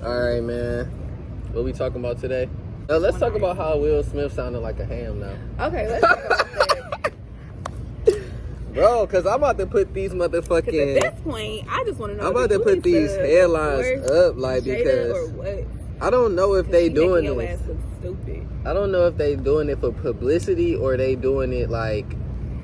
Alright, man. What we talking about today? Now, let's talk about how Will Smith sounded like a ham now. Okay, let's talk about that. Bro, because I'm about to put these motherfucking... At this point, I just want to know... I'm about to put these headlines up, like, because... Or what? I don't know if they doing your this. ass look stupid. I don't know if they doing it for publicity or they doing it, like...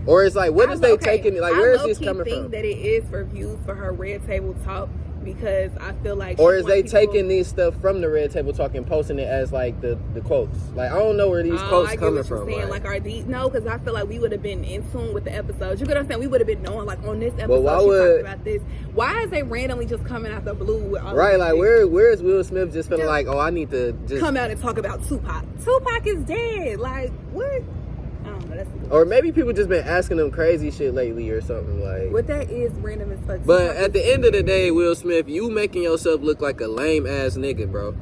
Or it's like, what is they taking... Like, where is this coming from? I think that it is for views for her Red Table Talk. Because I feel like... Or is they taking these stuff from the Red Table Talk and posting it as, like, the quotes? Like, I don't know where these quotes coming from. Saying. Like, are these... No, because I feel like we would have been in tune with the episodes. You get what I'm saying? We would have been knowing, like, on this episode, she talked about this. Why is they randomly just coming out the blue with all right, like, where is Will Smith just feeling like, oh, I need to just... come out and talk about Tupac. Tupac is dead. Like, what? I don't know. That's or maybe people just been asking them crazy shit lately or something, like... What that is random as fuck. But at the end of the day, Will Smith, you making yourself look like a lame-ass nigga, bro.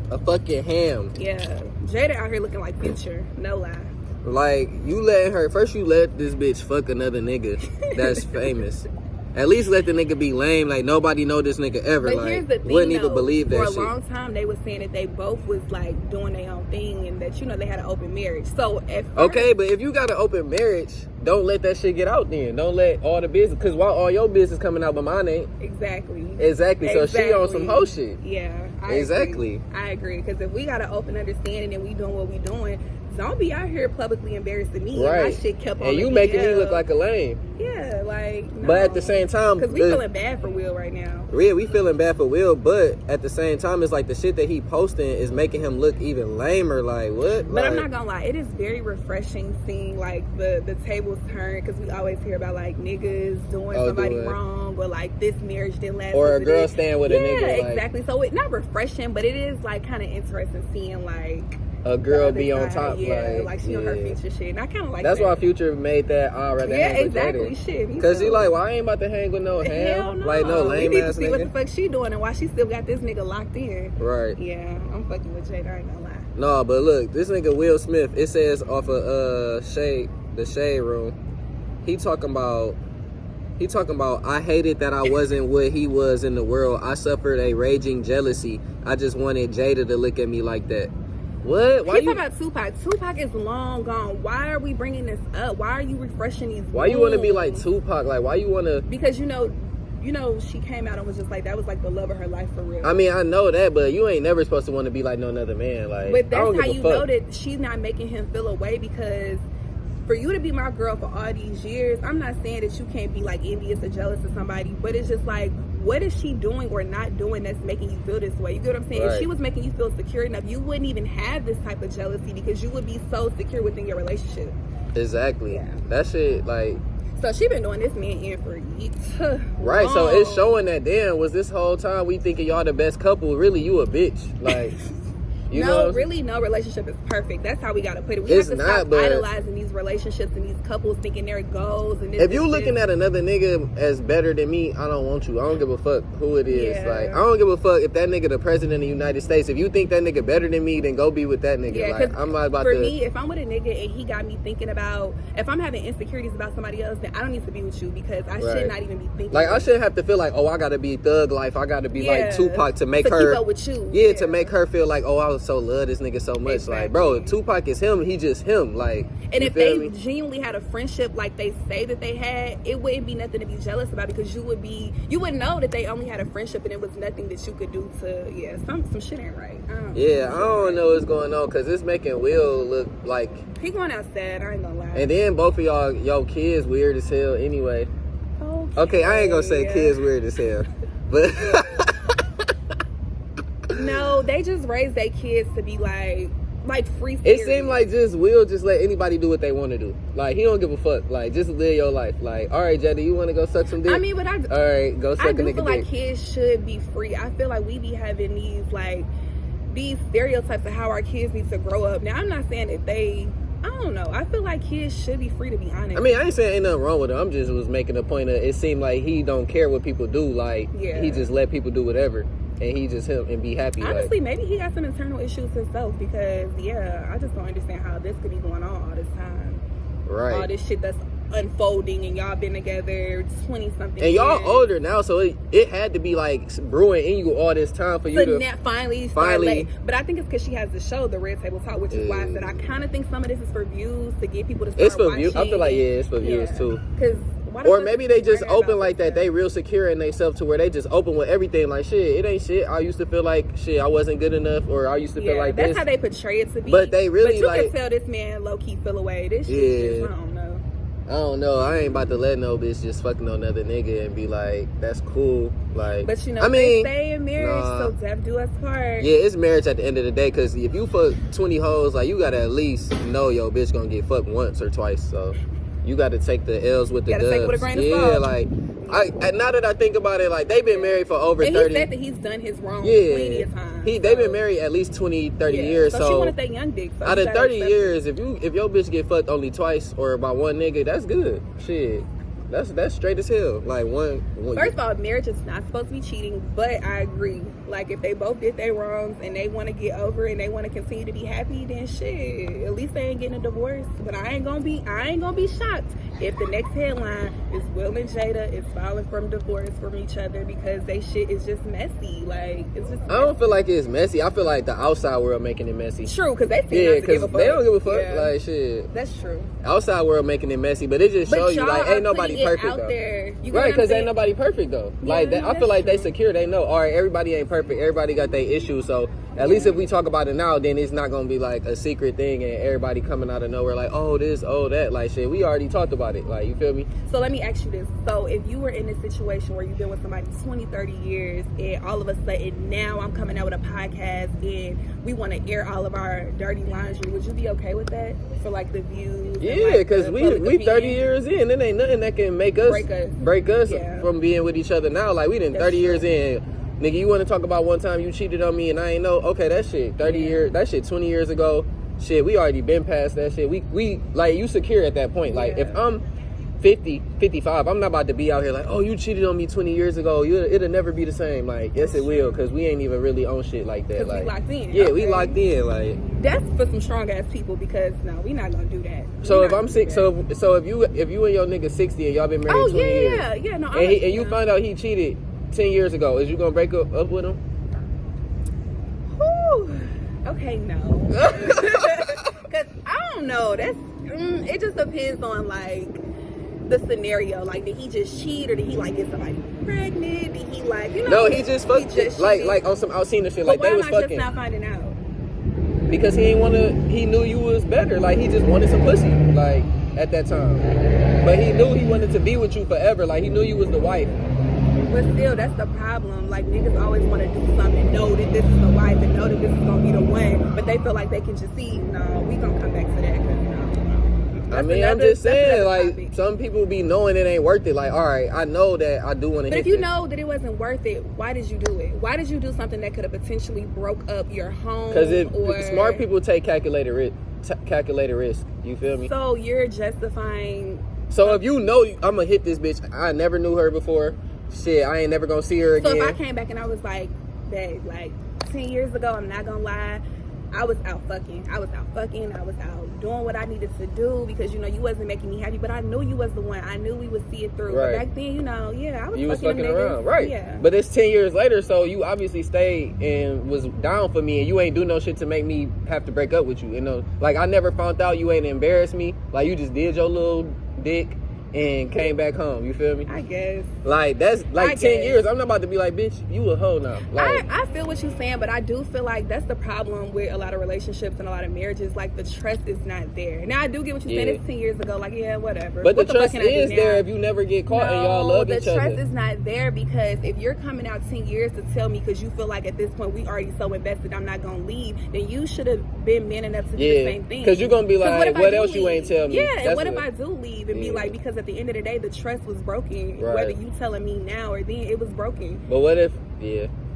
A fucking ham. Yeah. Jada out here looking like Future. No lie. Like, you letting her... First, you let this bitch fuck another nigga that's famous. At least let the nigga be lame. Like, nobody know this nigga ever. But like, here's the thing, wouldn't even believe that shit. For a long time, they was saying that they both was, like, doing their own thing and that, you know, they had an open marriage. So, at first... Okay, but if you got an open marriage, don't let that shit get out then. Don't let all the business... Because why all your business coming out but mine ain't? Exactly. So she on some hoe shit. Yeah. I agree. I agree. Because if we got an open understanding and we doing what we doing... Don't be out here publicly embarrassing me. Right. And my shit kept on. And you making me look like a lame. Yeah, like. No. But at the same time, because we feeling bad for Will right now. Yeah, we feeling bad for Will, but at the same time, it's like the shit that he posting is making him look even lamer. Like what? But I'm not gonna lie, it is very refreshing seeing like the tables turn because we always hear about like niggas doing somebody wrong or like this marriage didn't last. Or a girl staying with a nigga. Yeah, exactly. So it's not refreshing, but it is like kind of interesting seeing like. A girl be on top, like she on her Future shit, and I kind of like that's that. why Future made that. Rather hang with exactly. Shit, because he like, well, I ain't about to hang with no ham, no. Like no lame ass nigga. We need to see what the fuck she doing and why she still got this nigga locked in. Right. Yeah, I'm fucking with Jada. I ain't gonna lie. No, but look, this nigga Will Smith. It says off of the Shade Room. He talking about. I hated that I wasn't what he was in the world. I suffered a raging jealousy. I just wanted Jada to look at me like that. What? Why you talking about Tupac? Tupac is long gone. Why are we bringing this up? Why are you refreshing these? Why you want to be like Tupac? Like, why you want to? Because you know, she came out and was just like that was like the love of her life for real. I mean, I know that, but you ain't never supposed to want to be like no other man. Like, but that's how you know that she's not making him feel away because. For you to be my girl for all these years, I'm not saying that you can't be like envious or jealous of somebody, but it's just like, what is she doing or not doing that's making you feel this way? You get what I'm saying? Right. If she was making you feel secure enough, you wouldn't even have this type of jealousy because you would be so secure within your relationship. Exactly. Yeah. That shit, like... So she been doing this man in for years. Right, so it's showing that, damn, was this whole time we thinking y'all the best couple, really you a bitch. Like... No relationship is perfect. That's how we gotta put it. We have to stop idolizing these relationships and these couples thinking their goals. And if you looking at another nigga as better than me, I don't want you. I don't give a fuck who it is. Yeah. Like I don't give a fuck if that nigga the president of the United States. If you think that nigga better than me, then go be with that nigga. Yeah, like I'm not about for me, if I'm with a nigga and he got me thinking about, if I'm having insecurities about somebody else, then I don't need to be with you because I should not even be thinking. Like I shouldn't have to feel like, oh, I gotta be thug life. I gotta be like Tupac to make her keep up with you. Yeah, to make her feel like, oh, I was so love this nigga so much. Exactly. Like, bro, Tupac is him. He just him. Like, and if they genuinely had a friendship like they say that they had, it wouldn't be nothing to be jealous about because you would know that they only had a friendship and it was nothing that you could do to some shit ain't right. I don't know what's going on because it's making Will look like he going out sad. I ain't gonna lie. And then both of y'all kids weird as hell anyway. Okay, I ain't gonna say kids weird as hell, but. No, they just raise their kids to be like free spirit. It seemed like Will just let anybody do what they want to do. Like he don't give a fuck. Like just live your life. Like all right, Jada, you want to go suck some dick? I mean, but all right, go suck a nigga dick. I feel like kids should be free. I feel like we be having these stereotypes of how our kids need to grow up. Now I'm not saying that I don't know. I feel like kids should be free, to be honest. I mean, I ain't saying ain't nothing wrong with him. I'm just was making a point of it seemed like he don't care what people do. Like he just let people do whatever. And he just him and be happy. Honestly, maybe he got some internal issues himself because I just don't understand how this could be going on all this time. Right. All this shit that's unfolding and y'all been together 20 something and y'all years. older now, so it had to be like brewing in you all this time for you to finally. But I think it's because she has the show, The Red Table Talk, which is why I said I kind of think some of this is for views to get people to start it's for watching. views. I feel like it's for views too. Because or maybe they just open like that. They real secure in themselves to where they just open with everything. Like shit, it ain't shit. I used to feel like shit, I wasn't good enough, or I used to feel like that's this. how they portray it to be. But they really you like. can tell this man low key feel away. This shit just, I don't know. I ain't about to let no bitch just fucking another nigga and be like, that's cool. Like, but you know, I mean, they stay in marriage, so death do us part. Yeah, it's marriage at the end of the day. Because if you fuck 20 hoes, like you gotta at least know your bitch gonna get fucked once or twice. So you gotta take the L's with the dubs. Take it with a grain of salt. Like. Now that I think about it, like they've been married for over 30. He said that he's done his wrong plenty of times. They've been married at least 20, 30 years. So she wanted that young dick. So out of 30 years, if your bitch get fucked only twice or by one nigga, that's good. Shit. That's straight as hell. Like one First of all, marriage is not supposed to be cheating, but I agree. Like if they both did their wrongs and they want to get over and they want to continue to be happy, then shit. At least they ain't getting a divorce. But I ain't gonna be shocked if the next headline is Will and Jada is filing from divorce from each other because they shit is just messy. Like it's just. I don't feel like it's messy. I feel like the outside world making it messy. True, because they seem not to give a fuck. They don't give a fuck. Yeah. Like shit. That's true. Outside world making it messy, but it just shows you like ain't nobody perfect out though. There. Right, because ain't nobody perfect though. Yeah, like that, I feel like true. they secure. They know. All right, everybody ain't perfect. Everybody got their issues. So at least if we talk about it now, then it's not gonna be like a secret thing and everybody coming out of nowhere like, oh this, oh that. Like shit, we already talked about it. Like you feel me? So let me ask you this. So if you were in this situation where you've been with somebody 20, 30 years and all of a sudden now I'm coming out with a podcast and we want to air all of our dirty laundry, would you be okay with that for like the views? Yeah, because we 30 years in. It ain't nothing that can make us break us from being with each other now. Like we done 30 years in. Nigga, you want to talk about one time you cheated on me and I ain't know? Okay, that shit 30 years, that shit 20 years ago. Shit, we already been past that shit. We like, you secure at that point. Like, if I'm 50, 55, I'm not about to be out here like, oh, you cheated on me 20 years ago. It'll never be the same. Like, yes, it will, because we ain't even really on shit like that. Like, we locked in. Yeah, we locked in. Like, that's for some strong ass people because no, we not gonna do that. So if I'm sick, so if you and your nigga 60 and y'all been married 20 years, yeah, no, and you find out he cheated 10 years ago, is you gonna break up with him? Whew. Okay, no. Because I don't know. That's it just depends on like the scenario. Like, did he just cheat or did he like get somebody pregnant? Did he like No, he just fucked like on some outseen shit. Like they was fucking. Just not finding out? Because he knew you was better. Like he just wanted some pussy. Like at that time, but he knew he wanted to be with you forever. Like he knew you was the wife. But still, that's the problem. Like, niggas always want to do something, know that this is the wife and know that this is going to be the one, but they feel like they can just see, no, we going to come back to that. I mean, I'm just saying, like, some people be knowing it ain't worth it. Like, all right, I know that I do want to hit. But if you know that it wasn't worth it, why did you do it? Why did you do something that could have potentially broke up your home? Because smart people take calculated risk. You feel me? So you're justifying. So if you know I'm going to hit this bitch, I never knew her before. Shit, I ain't never gonna see her again. So if I came back and I was like, babe, like 10 years ago, I'm not gonna lie, I was out fucking. I was out doing what I needed to do because, you know, you wasn't making me happy, but I knew you was the one. I knew we would see it through. Right. But back then, you know, I was fucking around. Right. Yeah. But it's 10 years later, so you obviously stayed and was down for me and you ain't do no shit to make me have to break up with you. You know, like I never found out, you ain't embarrassed me. Like you just did your little dick and came back home. You feel me? I guess. Like that's like 10 years. I'm not about to be like, bitch, you a hoe now. Like, I feel what you're saying, but I do feel like that's the problem with a lot of relationships and a lot of marriages. Like the trust is not there. Now I do get what you're saying. It's 10 years ago. Like whatever. But the trust is there if you never get caught and y'all love each other. The trust is not there because if you're coming out 10 years to tell me because you feel like at this point we already so invested, I'm not gonna leave. Then you should have been man enough to do the same thing. Because you're gonna be like, what else you ain't tell me? Yeah, and what if I do leave and be like, because at the end of the day, the trust was broken. Right. Whether you telling me now or then, it was broken. But what if,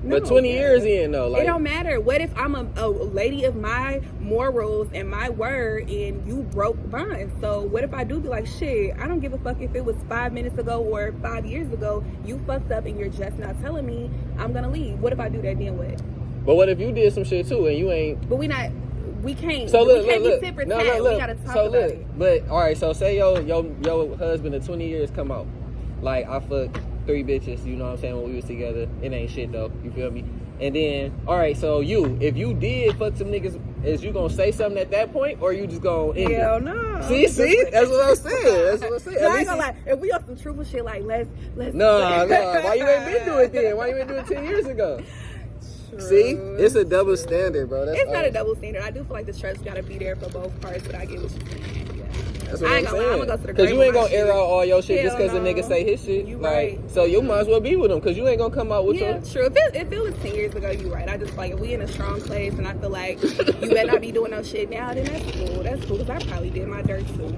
but 20 years in though, like it don't matter. What if I'm a lady of my morals and my word, and you broke mine? So what if I do be like, shit, I don't give a fuck if it was 5 minutes ago or 5 years ago. You fucked up and you're just not telling me. I'm gonna leave. What if I do that? Then what? But what if you did some shit too and you ain't? But we not. We can't. So we can't be tit for tat. We gotta talk about it. But all right, so say your husband of 20 years come out, like I fucked 3 bitches. You know what I'm saying? When we was together, it ain't shit though. You feel me? And then, all right, so if you did fuck some niggas, is you gonna say something at that point, or you just gonna end Hell it? no. See, that's what I'm saying. No, I ain't gonna lie. If we on some truthful shit, like let's. No. Why you ain't been doing it then? Why you ain't do it 10 years ago? True. See, it's a double standard, bro. It's not a double standard. I do feel like the trust gotta be there for both parts, but I get what you're saying. That's what I'm saying. I'm gonna go to the Cause you ain't gonna grave air out all your shit Hell just cause a nigga say his shit. You like, right. So you might as well be with him, cause you ain't gonna come out with your. True. If it was 10 years ago, you right. I just like if we in a strong place, and I feel like you better not be doing no shit now. Then that's cool. That's cool. Cause I probably did my dirt too.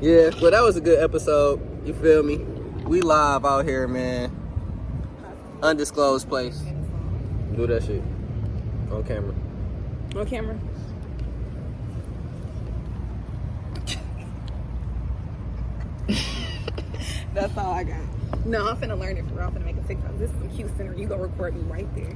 Yeah. Well, that was a good episode. You feel me? We live out here, man. Undisclosed place. Do that shit on camera. On camera. That's all I got. No, I'm finna learn it for real. I'm finna make a TikTok. This is some cute center. You gonna record me right there.